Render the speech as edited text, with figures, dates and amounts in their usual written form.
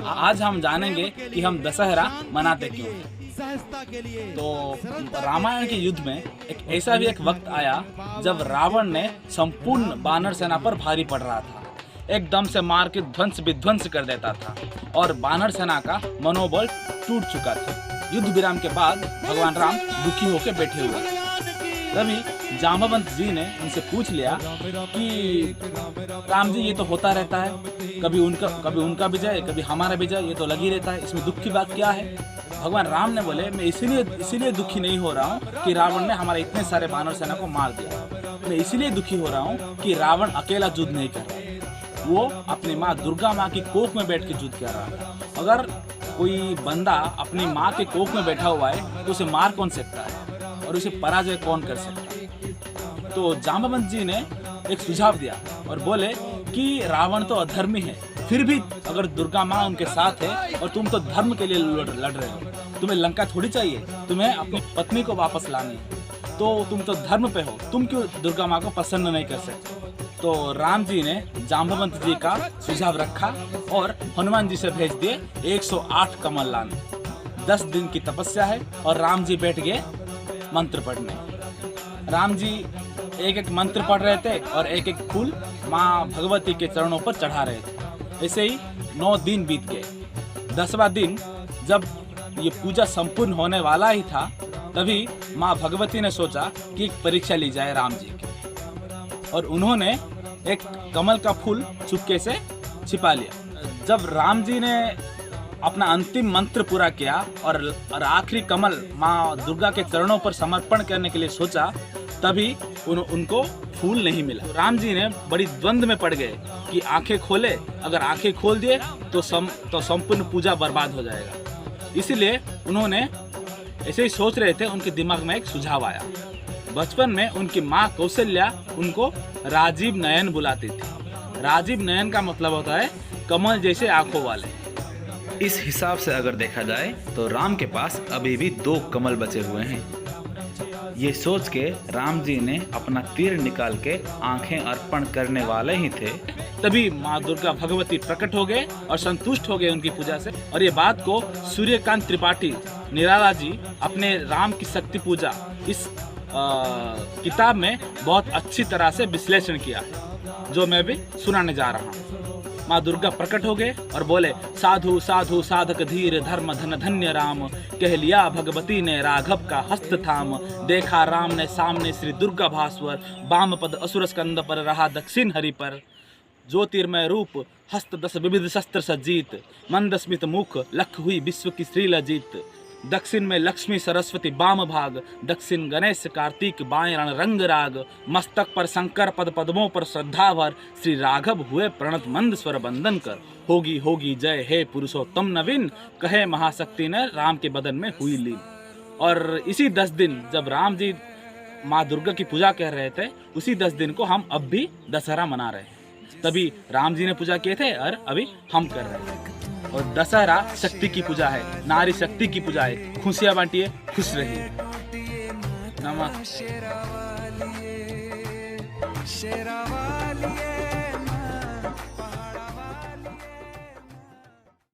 आज हम जानेंगे कि हम दशहरा मनाते क्यों हैं। तो रामायण के युद्ध में ऐसा भी एक वक्त आया जब रावण ने संपूर्ण वानर सेना पर भारी पड़ रहा था, एकदम से मार के ध्वंस विध्वंस कर देता था और वानर सेना का मनोबल टूट चुका था। युद्ध विराम के बाद भगवान राम दुखी होकर बैठे हुए थे। तभी जाम्बवंत जी ने उनसे पूछ लिया कि राम जी, ये तो होता रहता है, कभी उनका विजय कभी हमारा विजय, ये तो लगी रहता है, इसमें दुख की बात क्या है। भगवान राम ने बोले, मैं इसीलिए दुखी नहीं हो रहा हूँ कि रावण ने हमारे इतने सारे वानर सेना को मार दिया। मैं इसीलिए दुखी हो रहा हूँ कि रावण अकेला युद्ध नहीं कर रहा, वो अपनी माँ दुर्गा माँ की कोख में बैठ के युद्ध कर रहा है। अगर कोई बंदा अपनी माँ के कोख में बैठा हुआ है तो उसे मार कौन सकता है और उसे पराजय कौन कर सकता है। तो जाम्बवंत जी ने एक सुझाव दिया और बोले कि रावण तो अधर्मी है, फिर भी अगर दुर्गा माँ उनके साथ है और तुम तो धर्म के लिए लड़ रहे हो, तुम्हें लंका थोड़ी चाहिए, तुम्हें अपनी पत्नी को वापस लानी है, तो तुम तो धर्म पे हो, तुम क्यों दुर्गा माँ को प्रसन्न नहीं कर सकते। तो राम जी ने जाम्बवंत जी का सुझाव रखा और हनुमान जी से भेज दिए 108 कमल लाने। 10 दिन की तपस्या है और राम जी बैठ गए मंत्र पढ़ने। राम जी एक एक मंत्र पढ़ रहे थे और एक एक फूल माँ भगवती के चरणों पर चढ़ा रहे थे। ऐसे ही 9 दिन बीत गए। 10वां दिन जब ये पूजा संपूर्ण होने वाला ही था, तभी माँ भगवती ने सोचा कि एक परीक्षा ली जाए राम जी की, और उन्होंने एक कमल का फूल चुपके से छिपा लिया। जब राम जी ने अपना अंतिम मंत्र पूरा किया और आखिरी कमल माँ दुर्गा के चरणों पर समर्पण करने के लिए सोचा, तभी उनको फूल नहीं मिला। राम जी ने बड़ी द्वंद में पड़ गए कि आंखें खोले, अगर आंखें खोल दिए तो संपूर्ण पूजा बर्बाद हो जाएगा। इसीलिए उन्होंने ऐसे ही सोच रहे थे, उनके दिमाग में एक सुझाव आया। बचपन में उनकी माँ कौशल्या उनको राजीव नयन बुलाती थी। राजीव नयन का मतलब होता है कमल जैसे आंखों वाले। इस हिसाब से अगर देखा जाए तो राम के पास अभी भी 2 कमल बचे हुए हैं। ये सोच के राम जी ने अपना तीर निकाल के आंखें अर्पण करने वाले ही थे, तभी माँ दुर्गा भगवती प्रकट हो गए और संतुष्ट हो गए उनकी पूजा से। और ये बात को सूर्यकांत त्रिपाठी निराला जी अपने राम की शक्ति पूजा इस किताब में बहुत अच्छी तरह से विश्लेषण किया है, जो मैं भी सुनाने जा रहा हूँ। माँ दुर्गा प्रकट हो गए और बोले, साधु साधु साधक धीर धर्म धन धन्य राम, कह लिया भगवती ने राघव का हस्त थाम, देखा राम ने सामने श्री दुर्गा भास्वर, वाम पद असुर स्कंद पर रहा दक्षिण हरि पर, ज्योतिर्मय रूप हस्त 10 विविध शस्त्र सज्जित, मंद स्मित मुख लख हुई विश्व की श्री लजित, दक्षिण में लक्ष्मी सरस्वती वाम भाग, दक्षिण गणेश कार्तिक बाएं रण रंग राग, मस्तक पर शंकर पद पद्मों पर श्रद्धा भर, श्री राघव हुए प्रणत मंद स्वर बंदन कर, होगी होगी जय हे पुरुषोत्तम नवीन, कहे महाशक्ति ने राम के बदन में हुई लीन। और इसी 10 दिन जब राम जी माँ दुर्गा की पूजा कर रहे थे, उसी 10 दिन को हम अब भी दशहरा मना रहे हैं। तभी राम जी ने पूजा किए थे और अभी हम कर रहे हैं। और दशहरा शक्ति की पूजा है, नारी शक्ति की पूजा है। खुशियाँ बांटिए, खुश रहिए। नमस्कार।